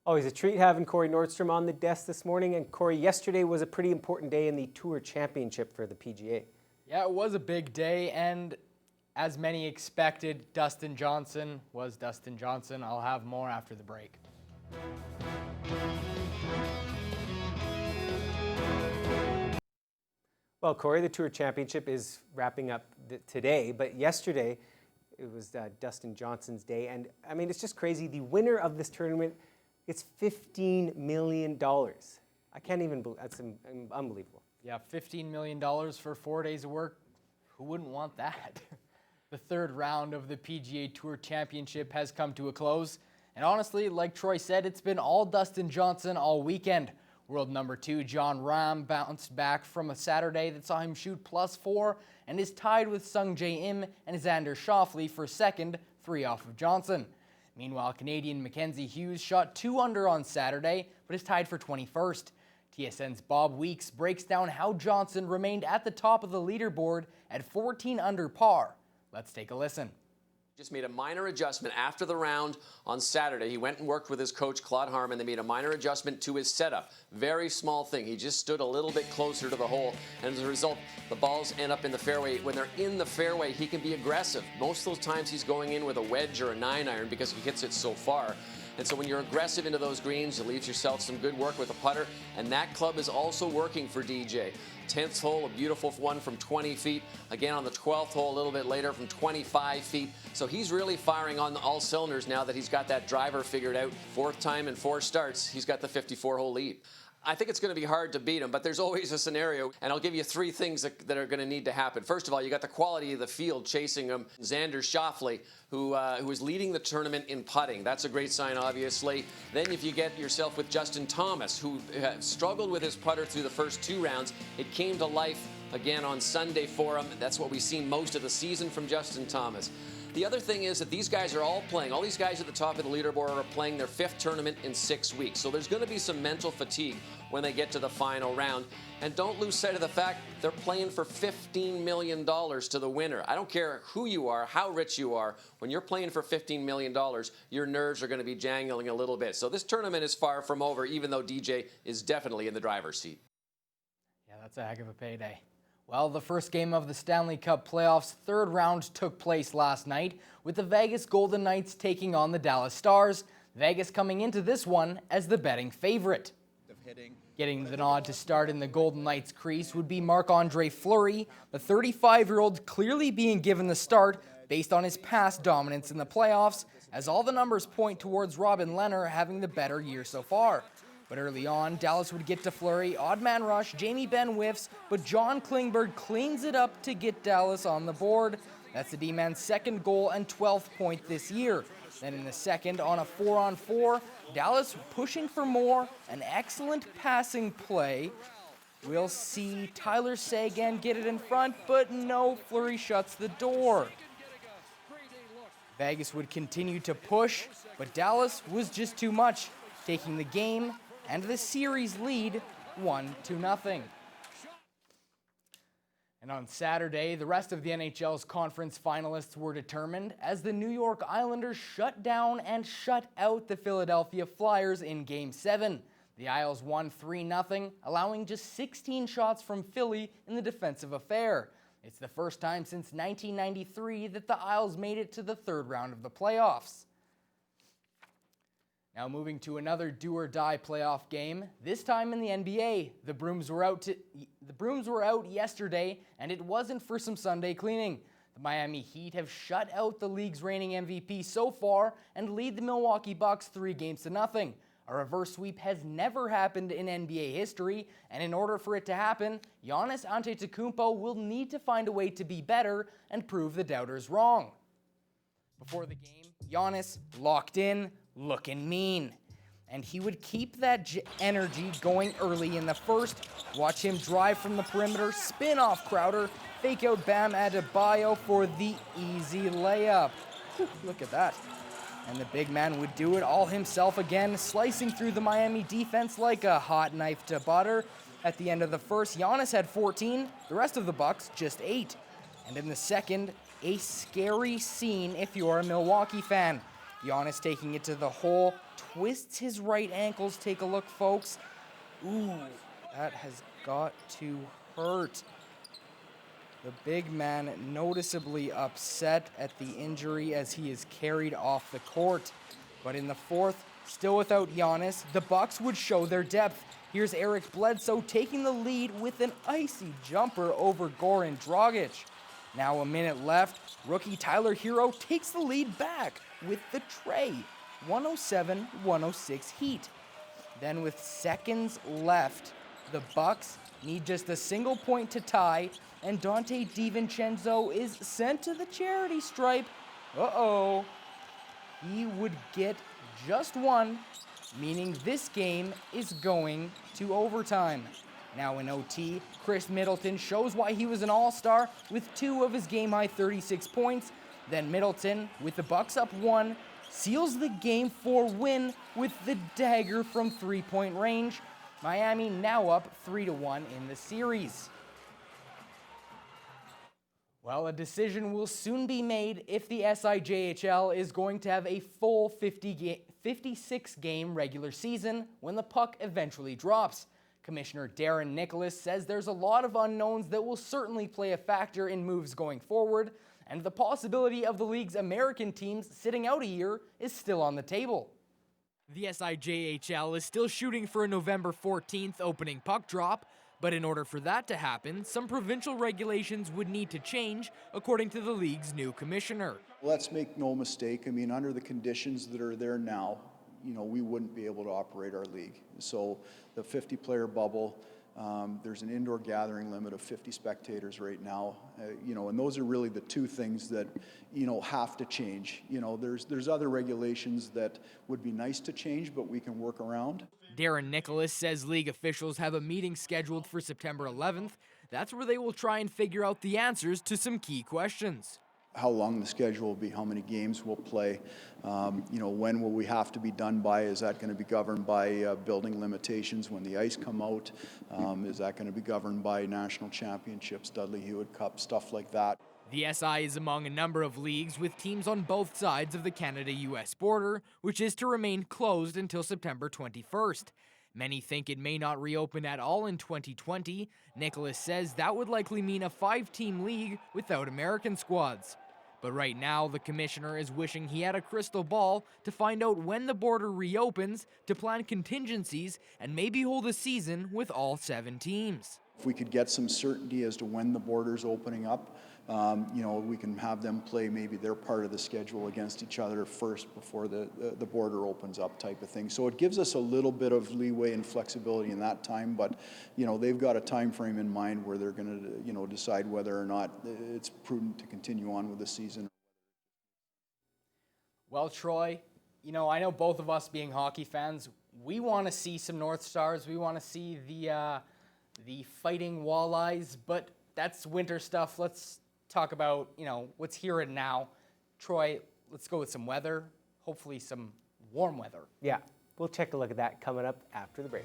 Always a treat having Corey Nordstrom on the desk this morning. And Corey, yesterday was a pretty important day in the Tour Championship for the PGA. Yeah, it was a big day, and as many expected, Dustin Johnson was Dustin Johnson. I'll have more after the break. Well, Corey, the Tour Championship is wrapping up today, but yesterday it was Dustin Johnson's day. And I mean, it's just crazy. The winner of this tournament, it's $15 million. I can't even believe, that's unbelievable. Yeah, $15 million for 4 days of work. Who wouldn't want that? The third round of the PGA Tour Championship has come to a close. And honestly, like Troy said, it's been all Dustin Johnson all weekend. World number 2, Jon Rahm, bounced back from a Saturday that saw him shoot +4 and is tied with Sung Jae Im and Xander Schauffele for second, 3 off of Johnson. Meanwhile, Canadian Mackenzie Hughes shot 2 under on Saturday, but is tied for 21st. TSN's Bob Weeks breaks down how Johnson remained at the top of the leaderboard at 14 under par. Let's take a listen. Just made a minor adjustment after the round on Saturday. He went and worked with his coach, Claude Harmon. They made a minor adjustment to his setup. Very small thing. He just stood a little bit closer to the hole, and as a result, the balls end up in the fairway. When they're in the fairway, he can be aggressive. Most of those times he's going in with a wedge or a 9-iron because he hits it so far. And so when you're aggressive into those greens, it leaves yourself some good work with a putter, and that club is also working for DJ. 10th hole, a beautiful one from 20 feet. Again on the 12th hole a little bit later from 25 feet. So he's really firing on all cylinders now that he's got that driver figured out. 4th time in 4 starts, he's got the 54-hole lead. I think it's going to be hard to beat him, but there's always a scenario, and I'll give you 3 things that are going to need to happen. First of all, you got the quality of the field chasing him. Xander Schauffele, who is leading the tournament in putting. That's a great sign, obviously. Then if you get yourself with Justin Thomas, who struggled with his putter through the first 2 rounds, it came to life again on Sunday for him. That's what we've seen most of the season from Justin Thomas. The other thing is that these guys are all playing. All these guys at the top of the leaderboard are playing their 5th tournament in 6 weeks. So there's going to be some mental fatigue when they get to the final round. And don't lose sight of the fact they're playing for $15 million to the winner. I don't care who you are, how rich you are. When you're playing for $15 million, your nerves are going to be jangling a little bit. So this tournament is far from over, even though DJ is definitely in the driver's seat. Yeah, that's a heck of a payday. Well, the first game of the Stanley Cup playoffs' 3rd round took place last night, with the Vegas Golden Knights taking on the Dallas Stars. Vegas coming into this one as the betting favorite. Getting the nod to start in the Golden Knights crease would be Marc-Andre Fleury, the 35-year-old clearly being given the start based on his past dominance in the playoffs, as all the numbers point towards Robin Lehner having the better year so far. But early on, Dallas would get to Fleury, odd man rush, Jamie Benn whiffs, but John Klingberg cleans it up to get Dallas on the board. That's the D-man's 2nd goal and 12th point this year. Then in the second, on a 4-on-4, Dallas pushing for more, an excellent passing play. We'll see Tyler Seguin get it in front, but no, Fleury shuts the door. Vegas would continue to push, but Dallas was just too much, taking the game and the series lead 1-0. And on Saturday, the rest of the NHL's conference finalists were determined as the New York Islanders shut down and shut out the Philadelphia Flyers in Game 7. The Isles won 3-0, allowing just 16 shots from Philly in the defensive affair. It's the first time since 1993 that the Isles made it to the 3rd round of the playoffs. Now moving to another do-or-die playoff game, this time in the NBA. The brooms were out yesterday, and it wasn't for some Sunday cleaning. The Miami Heat have shut out the league's reigning MVP so far and lead the Milwaukee Bucks 3-0. A reverse sweep has never happened in NBA history, and in order for it to happen, Giannis Antetokounmpo will need to find a way to be better and prove the doubters wrong. Before the game, Giannis locked in, looking mean. And he would keep that energy going early in the first. Watch him drive from the perimeter, spin off Crowder, fake out Bam Adebayo for the easy layup. Whew, look at that. And the big man would do it all himself again, slicing through the Miami defense like a hot knife to butter. At the end of the first, Giannis had 14, the rest of the Bucks just 8. And in the second, a scary scene if you're a Milwaukee fan. Giannis taking it to the hole twists his right ankles. Take a look, folks. Ooh, that has got to hurt. The big man noticeably upset at the injury as he is carried off the court. But in the fourth, still without Giannis, the Bucks would show their depth. Here's Eric Bledsoe taking the lead with an icy jumper over Goran Dragic. Now a minute left, rookie Tyler Hero takes the lead back with the tray. 107-106 Heat. Then with seconds left, the Bucks need just a single point to tie, and Dante DiVincenzo is sent to the charity stripe. Uh-oh. He would get just one, meaning this game is going to overtime. Now in OT, Chris Middleton shows why he was an all-star with 2 of his game-high 36 points. Then Middleton, with the Bucks up 1, seals the Game 4 win with the dagger from 3-point range. Miami now up 3-1 in the series. Well, a decision will soon be made if the SIJHL is going to have a full 56-game regular season when the puck eventually drops. Commissioner Darren Nicholas says there's a lot of unknowns that will certainly play a factor in moves going forward, and the possibility of the league's American teams sitting out a year is still on the table. The SIJHL is still shooting for a November 14th opening puck drop, but in order for that to happen, some provincial regulations would need to change, according to the league's new commissioner. Let's make no mistake, I mean, under the conditions that are there now, we wouldn't be able to operate our league. So the 50-player bubble, there's an indoor gathering limit of 50 spectators right now, and those are really the 2 things that, have to change. There's other regulations that would be nice to change, but we can work around. Darren Nicholas says league officials have a meeting scheduled for September 11th. That's where they will try and figure out the answers to some key questions. How long the schedule will be, how many games we'll play, when will we have to be done by? Is that going to be governed by building limitations when the ice come out? Is that going to be governed by national championships, Dudley Hewitt Cup, stuff like that? The SI is among a number of leagues with teams on both sides of the Canada-US border, which is to remain closed until September 21st. Many think it may not reopen at all in 2020. Nicholas says that would likely mean a 5-team league without American squads. But right now, the commissioner is wishing he had a crystal ball to find out when the border reopens, to plan contingencies, and maybe hold a season with all 7 teams. If we could get some certainty as to when the border's opening up, we can have them play maybe their part of the schedule against each other first before the border opens up, type of thing. So it gives us a little bit of leeway and flexibility in that time, but they've got a time frame in mind where they're going to decide whether or not it's prudent to continue on with the season. Well, Troy, I know both of us being hockey fans, we want to see some North Stars. We want to see the fighting walleyes, but that's winter stuff. Let's talk about, what's here and now. Troy, let's go with some weather, hopefully some warm weather. Yeah, we'll take a look at that coming up after the break.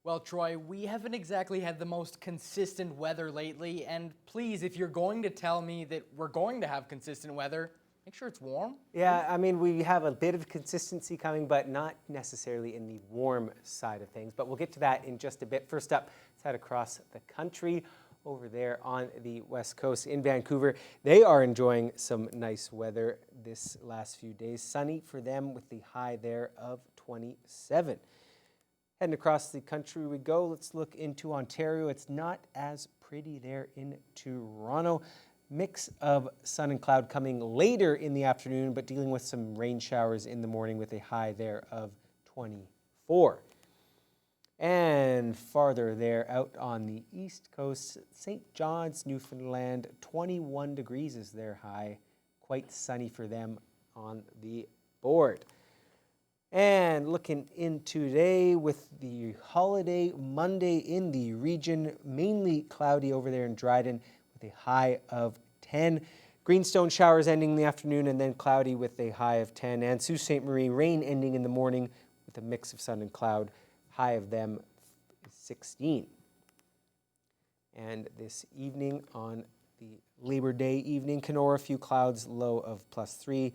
Well, Troy, we haven't exactly had the most consistent weather lately, and please, if you're going to tell me that we're going to have consistent weather, make sure it's warm. Yeah, I mean, we have a bit of consistency coming, but not necessarily in the warm side of things. But we'll get to that in just a bit. First up, let's head across the country over there on the West Coast in Vancouver. They are enjoying some nice weather this last few days. Sunny for them with the high there of 27. Heading across the country we go. Let's look into Ontario. It's not as pretty there in Toronto. Mix of sun and cloud coming later in the afternoon, but dealing with some rain showers in the morning with a high there of 24. And farther there out on the east coast, St. John's, Newfoundland, 21 degrees is their high. Quite sunny for them on the board. And looking into today with the holiday Monday in the region, mainly cloudy over there in Dryden with a high of 10. Greenstone showers ending in the afternoon and then cloudy with a high of 10. And Sault Ste. Marie, rain ending in the morning with a mix of sun and cloud, high of them 16. And this evening on the Labor Day evening, Kenora, a few clouds, low of +3.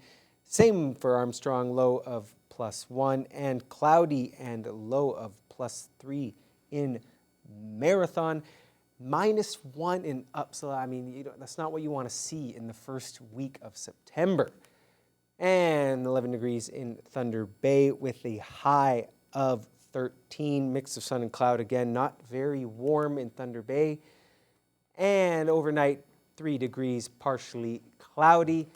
Same for Armstrong, low of +1, and cloudy and low of +3 in Marathon. -1 in Uppsala. I mean, that's not what you want to see in the first week of September. And 11 degrees in Thunder Bay with a high of 13. Mix of sun and cloud again, not very warm in Thunder Bay. And overnight, 3 degrees, partially cloudy.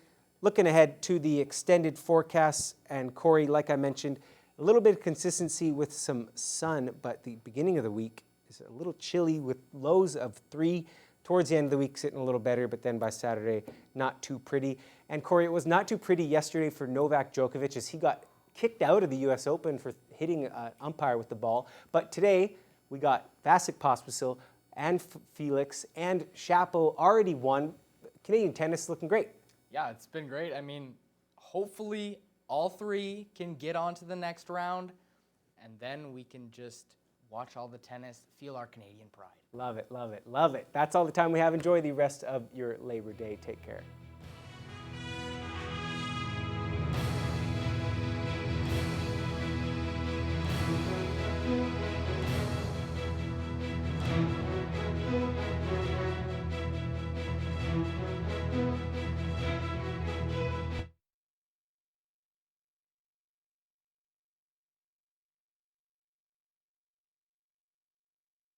Looking ahead to the extended forecasts, and Corey, like I mentioned, a little bit of consistency with some sun, but the beginning of the week is a little chilly with lows of 3. Towards the end of the week, sitting a little better, but then by Saturday, not too pretty. And Corey, it was not too pretty yesterday for Novak Djokovic as he got kicked out of the U.S. Open for hitting an umpire with the ball. But today, we got Vasek Pospisil and Felix and Shapo already won. Canadian tennis looking great. Yeah, it's been great. I mean, hopefully all 3 can get on to the next round, and then we can just watch all the tennis, feel our Canadian pride. Love it, love it, love it. That's all the time we have. Enjoy the rest of your Labor Day. Take care.